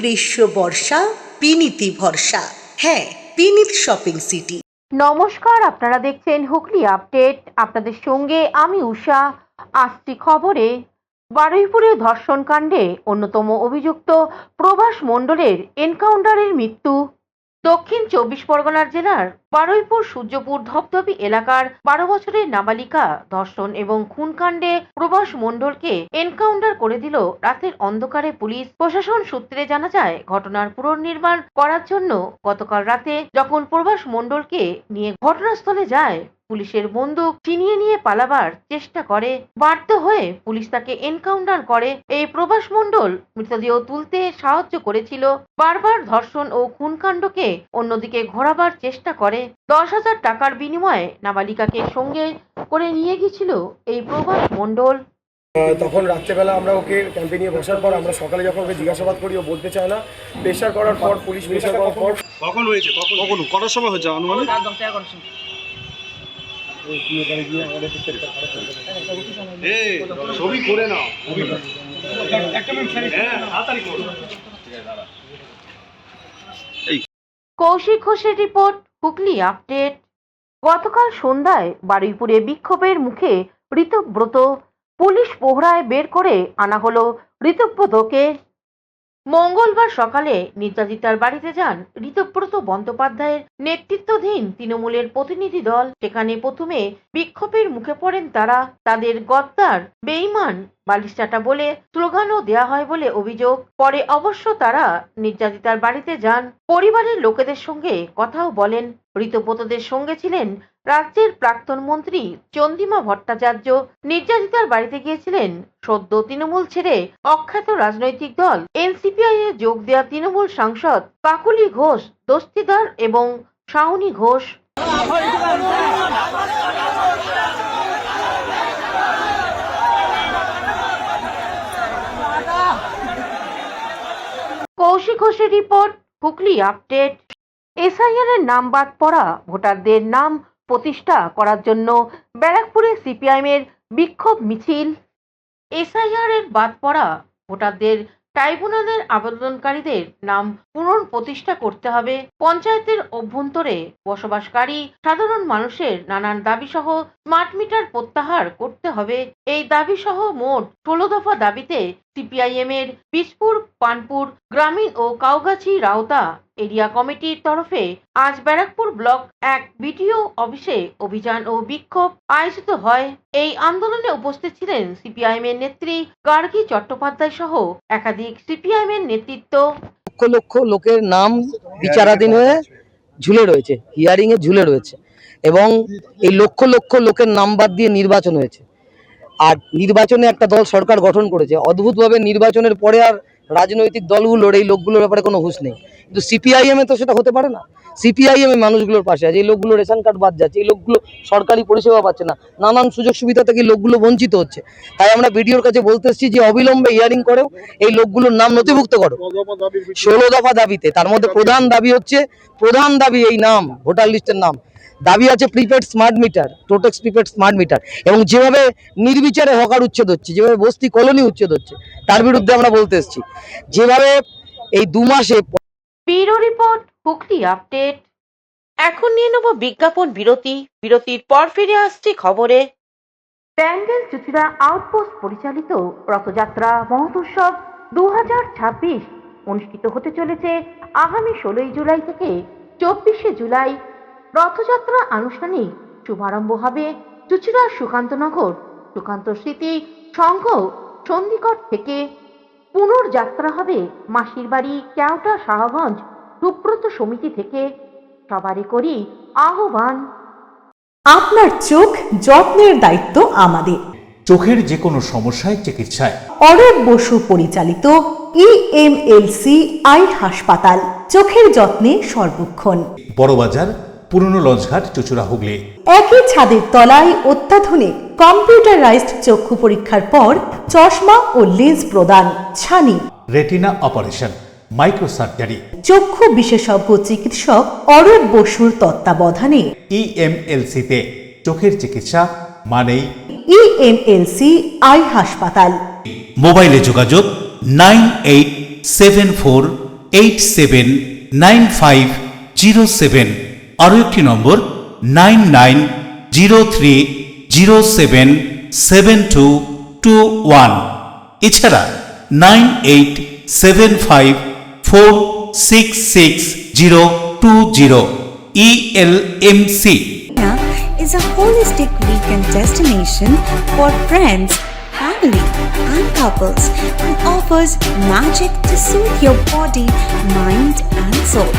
গ্রীষ্ম বর্ষা বিনীতি ভরসা। হ্যাঁ, বিনীত শপিং সিটি। নমস্কার, আপনারা দেখছেন হুগলি আপডেট। আপনাদের সঙ্গে আমি উষা। আসছি খবরে। বারুইপুরে ধর্ষণ কাণ্ডে অন্যতম অভিযুক্ত প্রভাস মণ্ডলের এনকাউন্টারের মৃত্যু। দক্ষিণ 24 পরগনার জেলার বারুইপুর সূর্যপুর ধপধপি এলাকার 12 বছরের নাবালিকা ধর্ষণ এবং খুনকাণ্ডে প্রভাস মণ্ডলকে এনকাউন্টার করে দিল রাতের অন্ধকারে পুলিশ। প্রশাসন সূত্রে জানা যায়, ঘটনার পুনর্নির্মাণ করার জন্য গতকাল রাতে যখন প্রভাস মণ্ডলকে নিয়ে ঘটনাস্থলে যায়, পুলিশের বন্দুক ছিনিয়ে নিয়ে পালাবার চেষ্টা করে। বাধ্য হয়ে পুলিশ তাকে এনকাউন্টার করে। এই প্রভাস মণ্ডল মৃতদেহ তুলতে সাহায্য করেছিল। বারবার ধর্ষণ ও খুনকাণ্ডকে অন্যদিকে ঘোরাবার চেষ্টা করে। 10,000 টাকার বিনিময়ে নাবালিকাকে সঙ্গে করে নিয়ে গিয়েছিল এই প্রভাস মণ্ডল। তখন রাত্রেবেলা আমরা ওকে ক্যাম্পে নিয়ে বসার পর আমরা সকালে যখন ওকে জিজ্ঞাসাবাদ করি, ও বলতে চায় না। প্রেশার করার পর পুলিশ প্রেশার করার পর কখন হয়েছে, কখন কটার সময় হয়েছে আনুমানিক? ছবি করে নাও। কৌশিক ঘোষের রিপোর্ট, হুগলি আপডেট। গতকাল সন্ধ্যায় বারুইপুরে বিক্ষোভের মুখে ঋতব্রত। পুলিশ প্রহরায় বের করে আনা হলো ঋতব্রতকে। মঙ্গলবার সকালে নির্যাতিতার বাড়িতে যান ঋতব্রত বন্দ্যোপাধ্যায়ের নেতৃত্বাধীন তৃণমূলের প্রতিনিধি দল। সেখানে প্রথমে বিক্ষোভের মুখে পড়েন তারা। তাদের গদ্দার, বেঈমান, বালিশচাটা বলে স্লোগানও দেয়া হয় বলে অভিযোগ। পরে অবশ্য তারা নির্যাতিতার বাড়িতে যান, পরিবারের লোকেদের সঙ্গে কথাও বলেন। ঋতব্রতদের সঙ্গে ছিলেন রাজ্যের প্রাক্তন মন্ত্রী চন্দ্রিমা ভট্টাচার্য। নির্যাতিতার বাড়িতে গিয়েছিলেন সদ্য তৃণমূল ছেড়ে অখ্যাত রাজনৈতিক দল এনসিপিআই এ যোগ দেওয়া তৃণমূল সাংসদ কাকুলি ঘোষ, দস্তিদার এবং শাওনি ঘোষ। কৌশিক ঘোষের রিপোর্ট, হুগলি আপডেট। এসআইআর এর নাম বাদ পড়া ভোটারদের নাম প্রতিষ্ঠা করার জন্য ব্যারাকপুরে সিপিআইএম এর বিক্ষোভ মিছিল। এসআইআর এর বাদ পড়া ভোটারদের ট্রাইব্যুনালের আবেদনকারীদের নাম পুনঃপ্রতিষ্ঠা করতে হবে। পঞ্চায়েতের অভ্যন্তরে বসবাসকারী সাধারণ মানুষের নানান দাবি সহ স্মার্ট মিটার প্রত্যাহার করতে হবে। এই দাবি সহ মোট 16 দফা দাবিতে সিপিআইএম এর বিশপুর, পানপুর গ্রামীণ ও কাউগাছি রাউতা এরিয়া কমিটির তরফে আজ ব্যারাকপুর ব্লক 1 বিডিও অফিসে অভিযান ও বিক্ষোভ আয়োজিত হয়। এই আন্দোলনে উপস্থিত ছিলেন সিপিআইএম এর নেত্রী গার্গী চট্টোপাধ্যায় সহ একাধিক সিপিআইএম এর নেতৃত্ব। লক্ষ লক্ষ লোকের নাম বিচারাধীন হয়ে ঝুলে রয়েছে, হিয়ারিং এ ঝুলে রয়েছে, এবং এই লক্ষ লক্ষ লোকের নাম বাদ দিয়ে নির্বাচন হয়েছে। আর নির্বাচনে একটা দল সরকার গঠন করেছে। অদ্ভুতভাবে নির্বাচনের পরে আর রাজনৈতিক দলগুলোর এই লোকগুলোর ব্যাপারে কোনো হুঁশ নেই, কিন্তু সিপিআইএম এ তো সেটা হতে পারে না। সিপিআইএম এ মানুষগুলোর পাশে আছে। এই লোকগুলো রেশন কার্ড বাদ যাচ্ছে, এই লোকগুলো সরকারি পরিষেবা পাচ্ছে না, নানান সুযোগ সুবিধা থেকে লোকগুলো বঞ্চিত হচ্ছে। তাই আমরা বিডিওর কাছে বলতে এসেছি যে অবিলম্বে হিয়ারিং করেও এই লোকগুলোর নাম নথিভুক্ত করো। 16 দফা দাবিতে তার মধ্যে প্রধান দাবি এই নাম, ভোটার লিস্টের নাম। দাবি আছে prepaid smart meter, totex prepaid smart meter, এবং যেভাবে নির্বিচারে হকার উচ্ছেদ হচ্ছে, যেভাবে বস্তি কলোনি উচ্ছেদ হচ্ছে, তার বিরুদ্ধে আমরা বলতে এসেছি। যেভাবে এই 2 মাসে। Bureau report, Hooghly update. এখন নিয়ে নেব বিজ্ঞাপন বিরতি। বিরতির পর ফিরে আসছি খবরে। ব্যাঙ্গেল চুচুড়া আউটপোস্ট পরিচালিত রথযাত্রা মহোৎসব 2026 অনুষ্ঠিত হতে চলেছে আগামী 16 জুলাই থেকে 24 জুলাই। রথযাত্রা আনুষ্ঠানিক শুভারম্ভ হবে চুচুড়া সুকান্তনগর সুকান্ত স্মৃতি সংঘ সন্ধিকট থেকে। পুনর্যাত্রা হবে মাসির বাড়ি কেওটা শাহগঞ্জ সুব্রত সমিতি থেকে। সবারই করি আহ্বান। আপনার চোখ যত্নের দায়িত্ব আমাদের। চোখের যে কোনো সমস্যায় চিকিৎসায় অরূপ বসু পরিচালিত ইএমএলসি আই হাসপাতাল, চোখের যত্নে সর্বক্ষণ। বড়বাজার, পুরনো লঞ্চঘাট, চুচুড়া, হুগলি। একই ছাদের তলায় অত্যাধুনিক কম্পিউটারাইজড চক্ষু পরীক্ষার পর চশমা ও লেন্স প্রদান। ছানি, রেটিনা অপারেশন, মাইক্রোসার্জারি। চক্ষু বিশেষজ্ঞ চিকিৎসক অরূপ বসুর তত্ত্বাবধানে ইএমএলসিতে চোখের চিকিৎসা মানেই ইএমএলসি আই হাসপাতাল। মোবাইলে যোগাযোগ 9874 879507, আরও একটি নম্বর 9903077221, এছাড়া 9875466020 ELMC। is a holistic weekend destination for friends, family, and couples and offers magic to soothe your body, mind, and soul.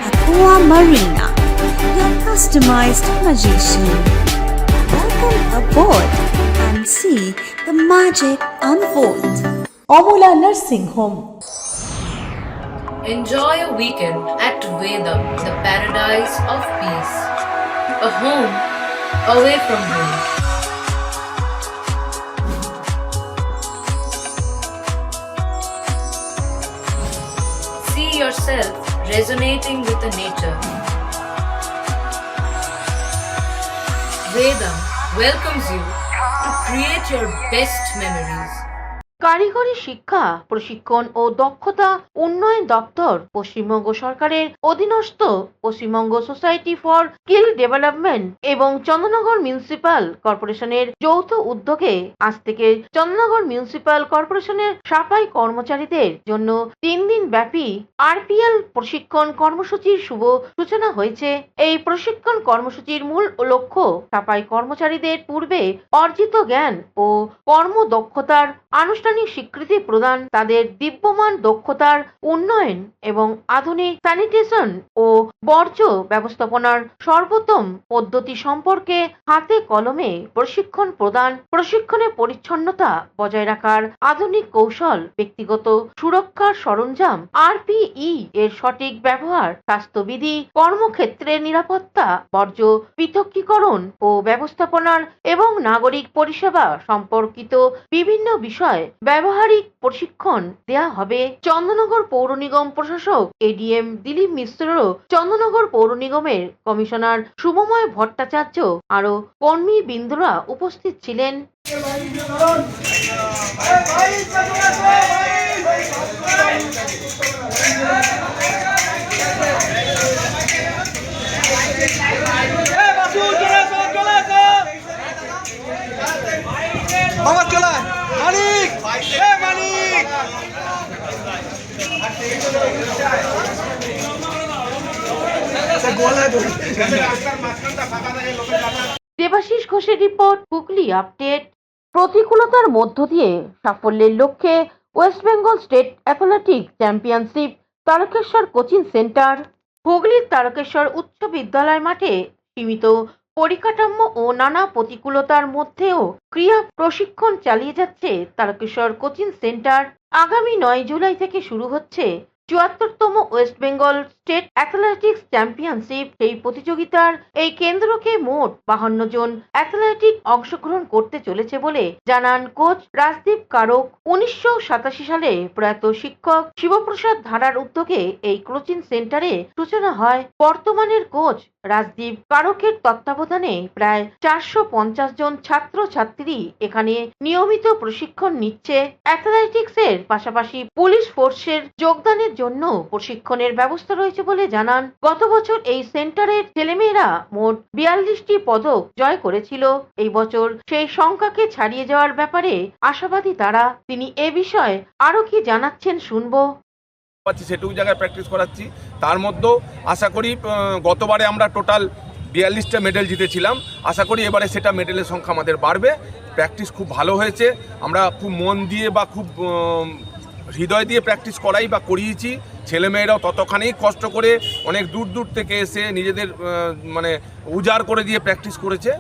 Aqua Marina, your customized magician. Welcome aboard and see the magic unfold. Amala nursing home. Enjoy a weekend at Vedam, the paradise of peace. A home away from home. See yourself resonating with the nature. Vedam welcomes you to create your best memories. কারিগরি শিক্ষা প্রশিক্ষণ ও দক্ষতা উন্নয়ন দপ্তর পশ্চিমবঙ্গ সরকারের অধীনস্থ Paschimbanga society for skill development এবং Chandannagar municipal কর্পোরেশনের যৌথ উদ্যোগে আজ থেকে চন্দননগর মিউনিসিপ্যাল কর্পোরেশনের সাফাই কর্মচারীদের জন্য 3 দিন ব্যাপী আরপিএল প্রশিক্ষণ কর্মসূচির শুভ সূচনা হয়েছে। এই প্রশিক্ষণ কর্মসূচির মূল লক্ষ্য সাফাই কর্মচারীদের পূর্বে অর্জিত জ্ঞান ও কর্মদক্ষতার আনুষ্ঠানিক স্বীকৃতি প্রদান, তাদের দিব্যমান দক্ষতার উন্নয়ন এবং আধুনিক স্যানিটেশন ও বর্জ্য ব্যবস্থাপনার সর্বোত্তম পদ্ধতি সম্পর্কে হাতে কলমে প্রশিক্ষণ প্রদান, প্রশিক্ষণে পরিচ্ছন্নতা বজায় রাখার আধুনিক কৌশল, ব্যক্তিগত সুরক্ষার সরঞ্জাম, আরপিই এর সঠিক ব্যবহার, স্বাস্থ্যবিধি, কর্মক্ষেত্রের নিরাপত্তা, বর্জ্য পৃথকীকরণ ও ব্যবস্থাপনার এবং নাগরিক পরিষেবা সম্পর্কিত বিভিন্ন বিষয় ব্যবহারিক প্রশিক্ষণ দেয়া হবে। চন্দননগর পৌর নিগম প্রশাসক এডিএম দিলীপ মিশ্র, চন্দননগর পৌর নিগমের কমিশনার শুভময় ভট্টাচার্য আরো কর্মীবৃন্দরা উপস্থিত ছিলেন। দেবাশিস ঘোষের রিপোর্ট, হুগলি আপডেট। প্রতিকূলতার মধ্য দিয়ে সাফল্যের লক্ষ্যে West Bengal state athletics championship Tarakeswar coaching centre. হুগলির তারকেশ্বর উচ্চ বিদ্যালয় মাঠে সীমিত পরিকাঠামো ও নানা প্রতিকূলতার মধ্যেও ক্রীড়া প্রশিক্ষণ চালিয়ে যাচ্ছে তারকেশ্বর কোচিং সেন্টার। আগামী 9 জুলাই থেকে শুরু হচ্ছে 74তম West Bengal state athletics championship. এই প্রতিযোগিতার এই কেন্দ্রকে মোট 52 জন অ্যাথলেটিক অংশগ্রহণ করতে চলেছে বলে জানান কোচ রাজদীপ কারক। 1987 সালে প্রয়াত শিক্ষক শিবপ্রসাদ ধারার উদ্যোগে এই কোচিং সেন্টারে সূচনা হয়। বর্তমানের কোচ রাজদীপ কারকের তত্ত্বাবধানে প্রায় 450 জন ছাত্র ছাত্রী এখানে নিয়মিত প্রশিক্ষণ নিচ্ছে। অ্যাথলেটিক্সের পাশাপাশি পুলিশ ফোর্সের যোগদানের জন্য প্রশিক্ষণের ব্যবস্থা রয়েছে বলে জানান। গত বছর এই সেন্টারের ছেলেমেয়েরা মোট 42টি পদক জয় করেছিল। এই বছর সেই সংখ্যাকে ছাড়িয়ে যাওয়ার ব্যাপারে আশাবাদী তারা। তিনি এ বিষয়ে আরো কি জানাচ্ছেন শুনবো। সেটুকু জায়গায় প্র্যাকটিস করাচ্ছি। তার মধ্যেও আশা করি গতবারে আমরা টোটাল 42টা মেডেল জিতেছিলাম, আশা করি এবারে সেটা মেডেলের সংখ্যা আমাদের বাড়বে। প্র্যাকটিস খুব ভালো হয়েছে, আমরা খুব মন দিয়ে বা খুব হৃদয় দিয়ে প্র্যাকটিস করাই বা করিয়েছি। ছেলেমেয়েরাও ততখানি কষ্ট করে অনেক দূর দূর থেকে এসে নিজেদের মানে উজাড় করে দিয়ে প্র্যাকটিস করেছে।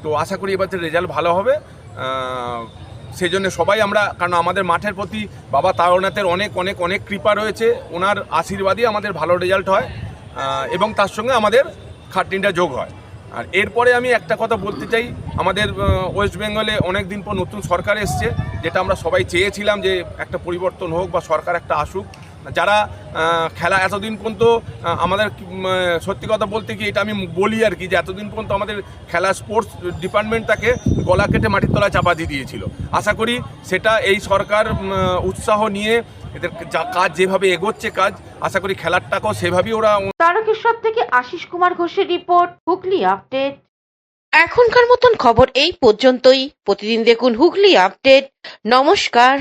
তো আশা করি এবার রেজাল্ট ভালো হবে। সেই জন্য সবাই আমরা, কারণ আমাদের মাঠের প্রতি বাবা তারনাথের অনেক অনেক অনেক কৃপা রয়েছে, ওনার আশীর্বাদই আমাদের ভালো রেজাল্ট হয় এবং তার সঙ্গে আমাদের খাটনিটা যোগ হয়। আর এরপরে আমি একটা কথা বলতে চাই, আমাদের ওয়েস্ট বেঙ্গলে অনেক দিন পর নতুন সরকার এসছে, যেটা আমরা সবাই চেয়েছিলাম যে একটা পরিবর্তন হোক বা সরকার একটা আসুক। যারা খেলা এতদিন পর্যন্ত আমাদের সত্যি কথা বলতে কি এটা আমি বলি আর কি, যে এতদিন পর্যন্ত আমাদের খেলা স্পোর্টস ডিপার্টমেন্ট তাকে গলা কেটে মাটির তলায় চাপা দিয়ে দিয়েছিল। আশা করি সেটা এই সরকার উৎসাহ নিয়ে এদের কাজ যেভাবে এগোচ্ছে কাজ, আশা করি খেলারটাকেও সেভাবেই ওরা। তারকেশ্বর থেকে আশিস কুমার ঘোষের রিপোর্ট, হুগলি আপডেট। এখনকার মতন খবর এই পর্যন্তই। প্রতিদিন দেখুন হুগলি আপডেট। নমস্কার।